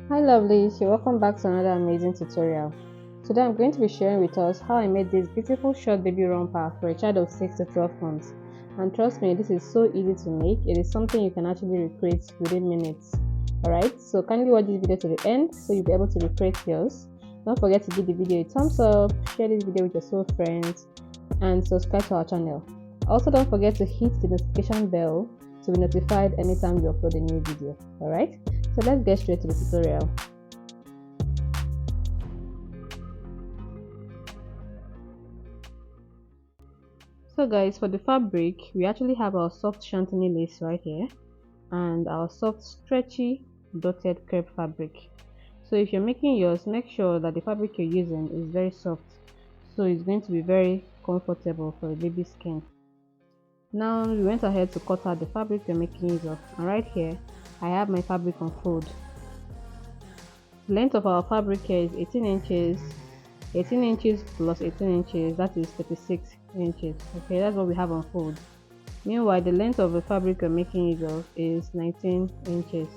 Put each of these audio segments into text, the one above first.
Hi lovelies, you're welcome back to another amazing tutorial. Today I'm going to be sharing with us how I made this beautiful short baby romper for a child of 6 to 12 months. And trust me, this is so easy to make. It is something you can actually recreate within minutes. Alright, so kindly watch this video to the end so you'll be able to recreate yours. Don't forget to give the video a thumbs up, share this video with your soul friends, and subscribe to our channel. Also don't forget to hit the notification bell to be notified anytime we upload a new video. Alright, so let's get straight to the tutorial. So guys, for the fabric, we actually have our soft chantilly lace right here and our soft stretchy dotted crepe fabric. So if you're making yours, make sure that the fabric you're using is very soft, so it's going to be very comfortable for a baby skin. Now we went ahead to cut out the fabric we're making use of, and right here I have my fabric on fold. The length of our fabric here is 18 inches. 18 inches plus 18 inches, that is 36 inches. Okay, that's what we have on fold. Meanwhile, the length of the fabric we're making use of is 19 inches.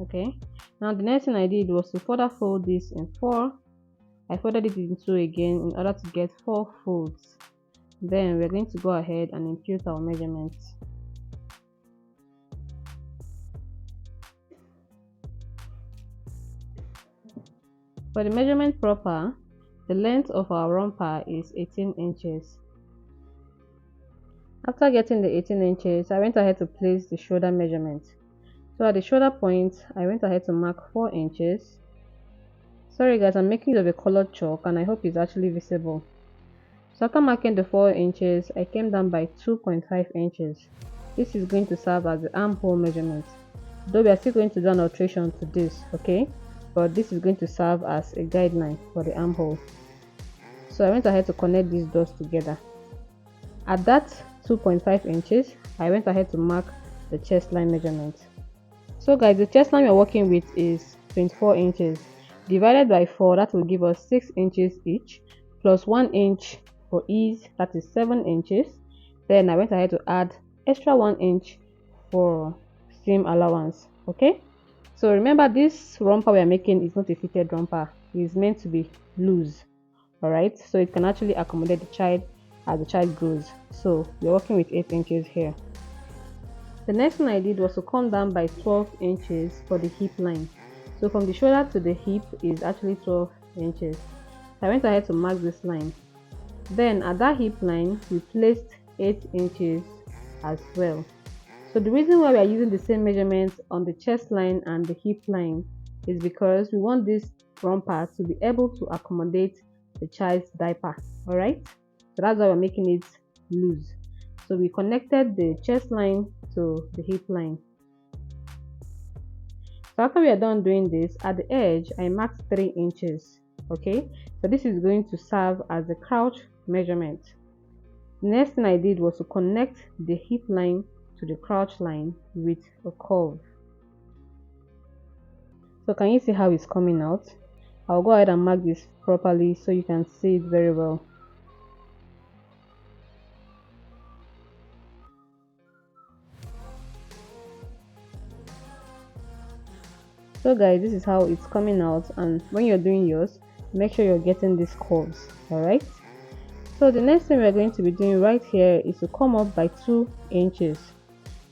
Okay, now the next thing I did was to further fold this in 4. I folded it in 2 again in order to get 4 folds. Then we're going to go ahead and impute our measurements. For the measurement proper, the length of our romper is 18 inches. After getting the 18 inches, I went ahead to place the shoulder measurement. So at the shoulder point, I went ahead to mark 4 inches. Sorry guys, I'm making use of a colored chalk and I hope it's actually visible. So after marking the 4 inches, I came down by 2.5 inches. This is going to serve as the armhole measurement. Though we are still going to do an alteration to this, okay? But this is going to serve as a guideline for the armhole. So I went ahead to connect these dots together. At that 2.5 inches, I went ahead to mark the chest line measurement. So guys, the chest line we're working with is 24 inches. Divided by 4, that will give us 6 inches each, plus 1 inch for ease, that is 7 inches. Then I went ahead to add extra 1 inch for seam allowance. Okay, so remember, this romper we are making is not a fitted romper. It is meant to be loose. Alright, so it can actually accommodate the child as the child grows. So we're working with 8 inches here. The next thing I did was to come down by 12 inches for the hip line. So from the shoulder to the hip is actually 12 inches. So I went ahead to mark this line. Then at that hip line, we placed 8 inches as well. So the reason why we are using the same measurements on the chest line and the hip line is because we want this romper to be able to accommodate the child's diaper. Alright, so that's why we're making it loose. So we connected the chest line to the hip line. So after we are done doing this, at the edge I marked 3 inches. Okay, so this is going to serve as the crouch measurement. The next thing I did was to connect the hip line to the crouch line with a curve. So can you see how it's coming out? I'll go ahead and mark this properly so you can see it very well. So guys, this is how it's coming out, and when you're doing yours, make sure you're getting these curves. Alright, so the next thing we're going to be doing right here is to come up by 2 inches.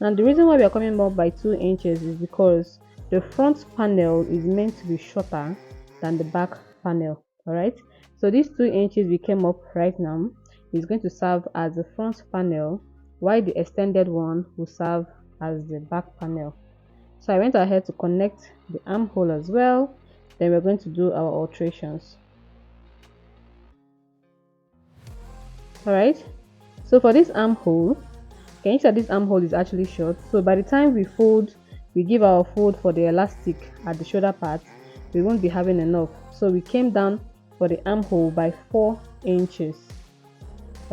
Now the reason why we are coming up by 2 inches is because the front panel is meant to be shorter than the back panel. Alright, so these 2 inches we came up right now is going to serve as the front panel, while the extended one will serve as the back panel. So I went ahead to connect the armhole as well. Then we're going to do our alterations. Alright, so for this armhole, can you see that this armhole is actually short? So by the time we fold, we give our fold for the elastic at the shoulder part, we won't be having enough. So we came down for the armhole by 4 inches.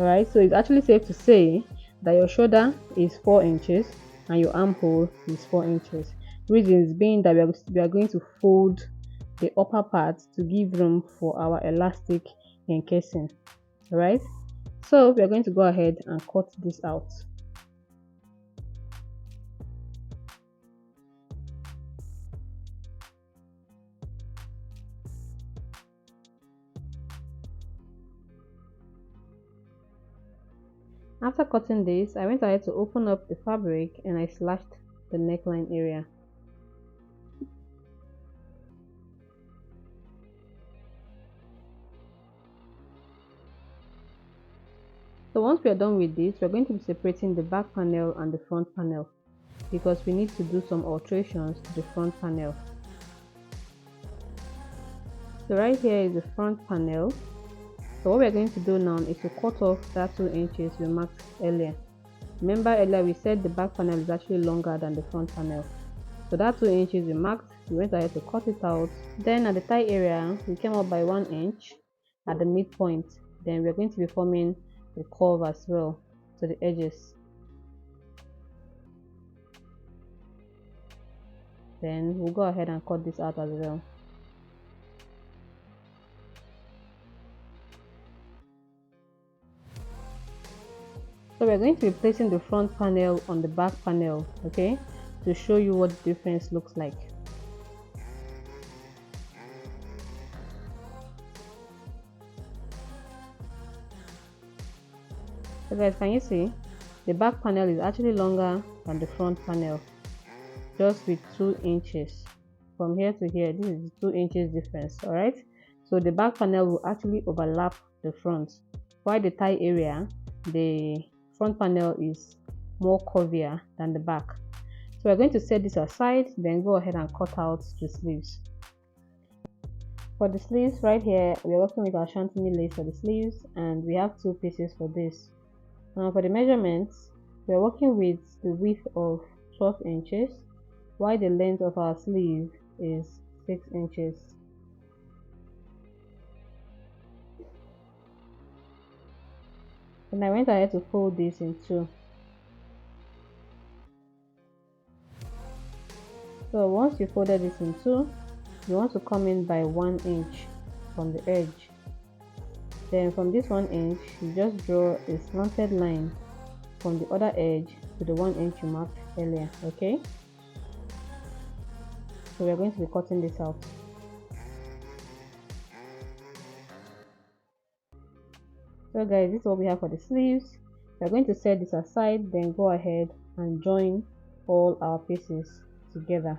Alright, so it's actually safe to say that your shoulder is 4 inches and your armhole is 4 inches. Reasons being that we are going to fold the upper part to give room for our elastic encasing. Alright, so we are going to go ahead and cut this out. After cutting this, I went ahead to open up the fabric and I slashed the neckline area. So once we are done with this, we're going to be separating the back panel and the front panel because we need to do some alterations to the front panel. So right here is the front panel. So what we're going to do now is to cut off that 2 inches we marked earlier. Remember earlier we said the back panel is actually longer than the front panel. So that 2 inches we marked, we went ahead to cut it out. Then at the thigh area, we came up by 1 inch at the midpoint. Then we're going to be forming the curve as well to the edges. Then we'll go ahead and cut this out as well. So we're going to be placing the front panel on the back panel, okay, to show you what the difference looks like. So guys, can you see the back panel is actually longer than the front panel, just with 2 inches from here to here. This is 2 inches difference. All right, so the back panel will actually overlap the front, while the thigh area, the front panel is more curvier than the back. So we're going to set this aside, then go ahead and cut out the sleeves. For the sleeves right here, we're working with our chantilly lace for the sleeves, and we have 2 pieces for this. Now for the measurements, we're working with the width of 12 inches, while the length of our sleeve is 6 inches. And I went ahead to fold this in 2. So once you folded this in 2, you want to come in by 1 inch from the edge. Then from this 1 inch, you just draw a slanted line from the other edge to the 1 inch you marked earlier, okay? So we're going to be cutting this out. So guys, this is what we have for the sleeves. We're going to set this aside, then go ahead and join all our pieces together.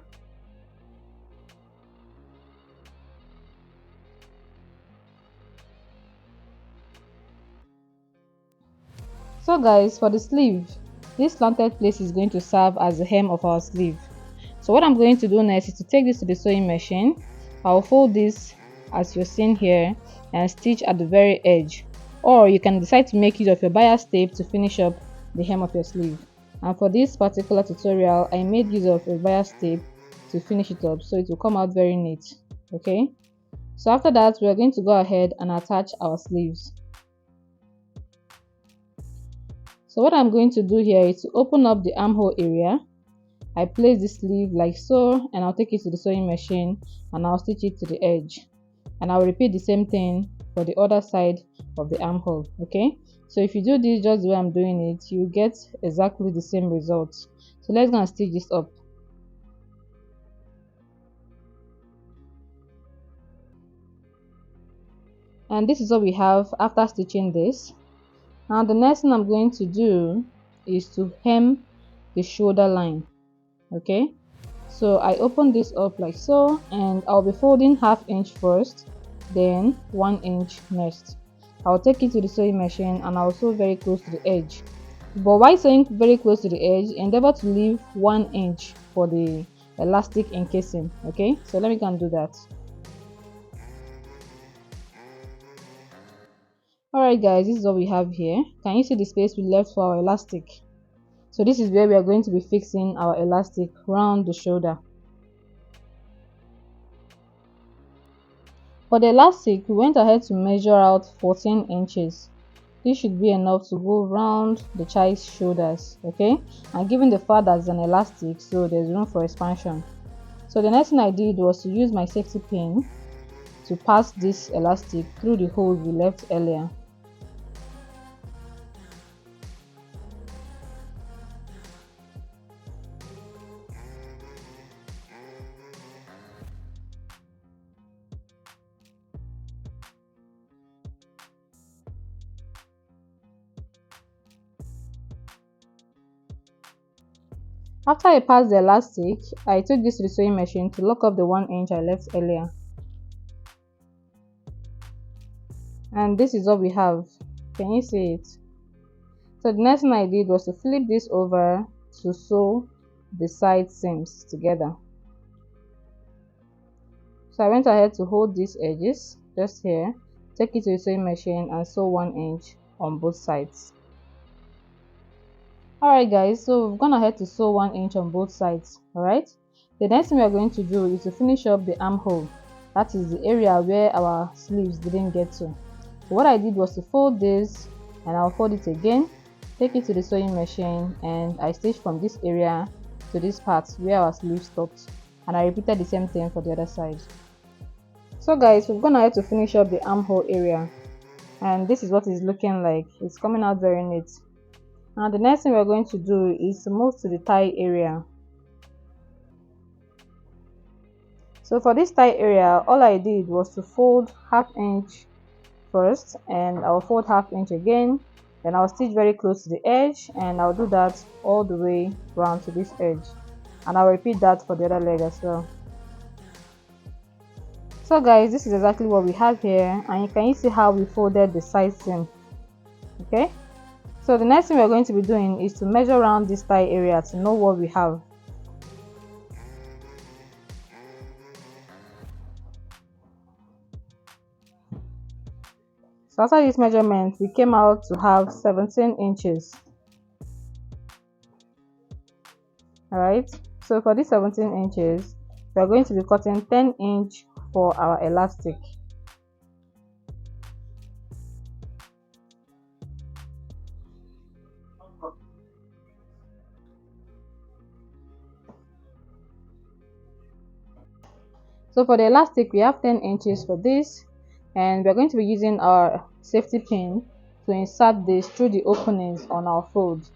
So guys, for the sleeve, this slanted place is going to serve as the hem of our sleeve. So what I'm going to do next is to take this to the sewing machine. I'll fold this as you're seeing here and stitch at the very edge, or you can decide to make use of your bias tape to finish up the hem of your sleeve. And for this particular tutorial, I made use of a bias tape to finish it up, so it will come out very neat. Okay, so after that, we're going to go ahead and attach our sleeves. So what I'm going to do here is to open up the armhole area. I place the sleeve like so, and I'll take it to the sewing machine and I'll stitch it to the edge. And I'll repeat the same thing for the other side of the armhole. Okay, so if you do this just the way I'm doing it, you get exactly the same results. So let's go and stitch this up. And this is what we have after stitching this. Now the next thing I'm going to do is to hem the shoulder line. Okay, so I open this up like so, and I'll be folding ½ inch first, then 1 inch next. I'll take it to the sewing machine and I'll sew very close to the edge. But while sewing very close to the edge, endeavor to leave 1 inch for the elastic encasing. Okay, so let me go and do that. Alright guys, this is what we have here. Can you see the space we left for our elastic? So this is where we are going to be fixing our elastic round the shoulder. For the elastic, we went ahead to measure out 14 inches. This should be enough to go round the child's shoulders, okay? And given the fact that it's an elastic, so there's room for expansion. So the next thing I did was to use my safety pin to pass this elastic through the hole we left earlier. After I passed the elastic, I took this to the sewing machine to lock up the 1 inch I left earlier. And this is what we have. Can you see it? So the next thing I did was to flip this over to sew the side seams together. So I went ahead to hold these edges just here, take it to the sewing machine and sew 1 inch on both sides. Alright guys, so we've gone ahead to sew 1 inch on both sides. Alright, the next thing we are going to do is to finish up the armhole. That is the area where our sleeves didn't get to. So what I did was to fold this, and I'll fold it again, take it to the sewing machine, and I stitched from this area to this part where our sleeve stopped, and I repeated the same thing for the other side. So guys, we've gone ahead to finish up the armhole area, and this is what it's looking like. It's coming out very neat. Now the next thing we're going to do is to move to the thigh area. So for this thigh area, all I did was to fold 1/2 inch first, and I'll fold 1/2 inch again, then I'll stitch very close to the edge, and I'll do that all the way round to this edge, and I'll repeat that for the other leg as well. So guys, this is exactly what we have here, and you can see how we folded the side seam. Okay, so the next thing we're going to be doing is to measure around this thigh area to know what we have. So after this measurement, we came out to have 17 inches. Alright, so for these 17 inches, we are going to be cutting 10 inch for our elastic. So for the elastic, we have 10 inches for this, and we are going to be using our safety pin to insert this through the openings on our fold.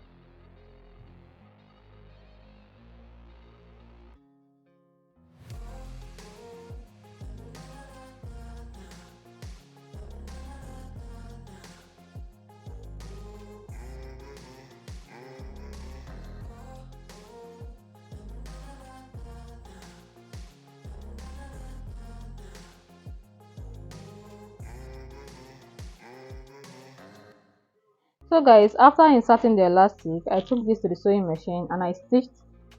So guys, after inserting the elastic, I took this to the sewing machine and I stitched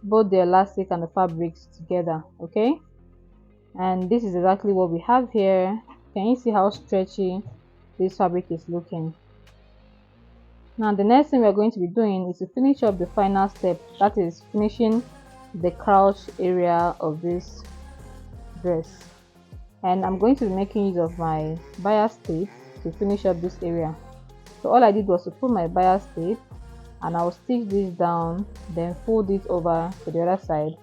both the elastic and the fabrics together. Okay, and this is exactly what we have here. Can you see how stretchy this fabric is looking? Now the next thing we're going to be doing is to finish up the final step, that is finishing the crouch area of this dress, and I'm going to be making use of my bias tape to finish up this area. So all I did was to put my bias tape, and I'll stitch this down, then fold it over to the other side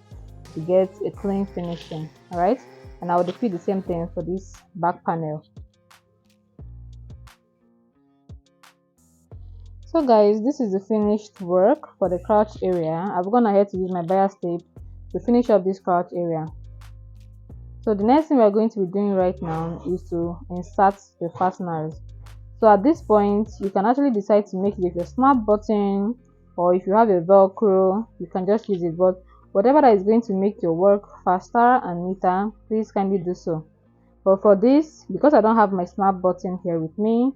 to get a clean finishing. Alright, and I'll repeat the same thing for this back panel. So guys, this is the finished work for the crotch area. I've gone ahead to use my bias tape to finish up this crotch area. So the next thing we're going to be doing right now is to insert the fasteners. So at this point, you can actually decide to make it with your snap button, or if you have a velcro, you can just use it. But whatever that is going to make your work faster and neater, please kindly do so. But for this, because I don't have my snap button here with me,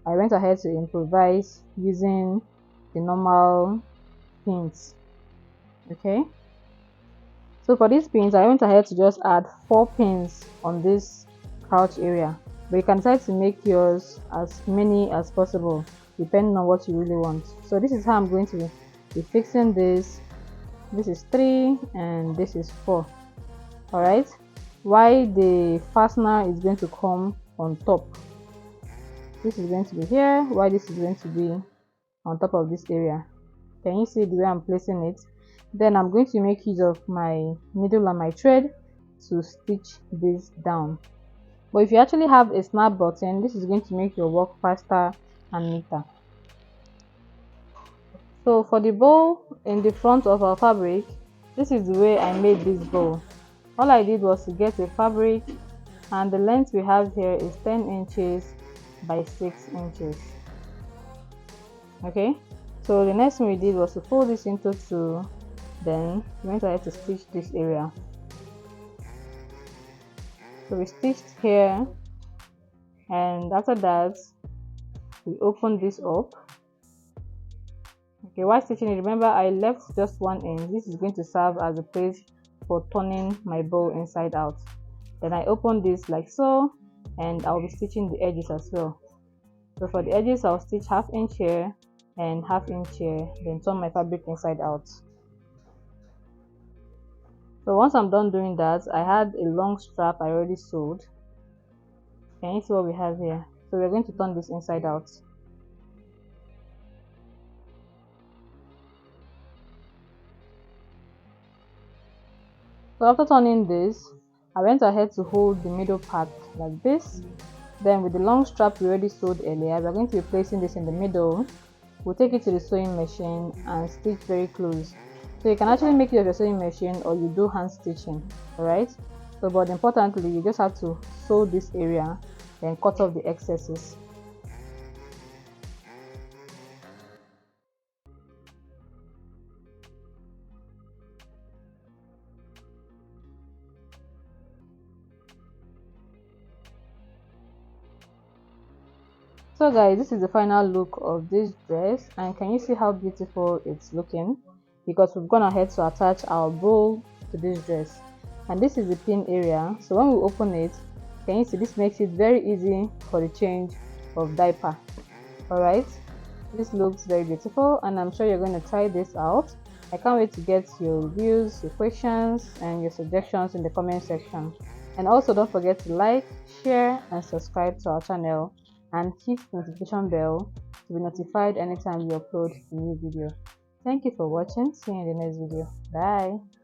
I went ahead to improvise using the normal pins. Okay, so for these pins, I went ahead to just add 4 pins on this crotch area, but you can decide to make yours as many as possible depending on what you really want. So this is how I'm going to be fixing this. This is 3 and this is 4. All right, why the fastener is going to come on top. This is going to be here, while this is going to be on top of this area. Can you see the way I'm placing it? Then I'm going to make use of my needle and my thread to stitch this down. But if you actually have a snap button, this is going to make your work faster and neater. So for the bow in the front of our fabric, this is the way I made this bow. All I did was to get a fabric, and the length we have here is 10 inches by 6 inches. Okay, so the next thing we did was to fold this into 2 Then we went ahead to stitch this area. So we stitched here, and after that we opened this up. Okay, while stitching it, remember I left just one end. This is going to serve as a place for turning my bow inside out. Then I open this like so, and I'll be stitching the edges as well. So for the edges, I'll stitch 1/2 inch here and 1/2 inch here, then turn my fabric inside out. So once I'm done doing that, I had a long strap I already sewed. Can you see what we have here? So we're going to turn this inside out. So after turning this, I went ahead to hold the middle part like this. Then with the long strap we already sewed earlier, we're going to be placing this in the middle. We'll take it to the sewing machine and stitch very close. So you can actually make it with your sewing machine, or you do hand stitching, alright? So but importantly, you just have to sew this area, then cut off the excesses. So guys, this is the final look of this dress, and can you see how beautiful it's looking? Because we've gone ahead to attach our bow to this dress, and this is the pin area. So when we open it, can you see this makes it very easy for the change of diaper. Alright, this looks very beautiful, and I'm sure you're going to try this out. I can't wait to get your reviews, your questions, and your suggestions in the comment section. And also don't forget to like, share, and subscribe to our channel, and hit the notification bell to be notified anytime we upload a new video. Thank you for watching. See you in the next video. Bye.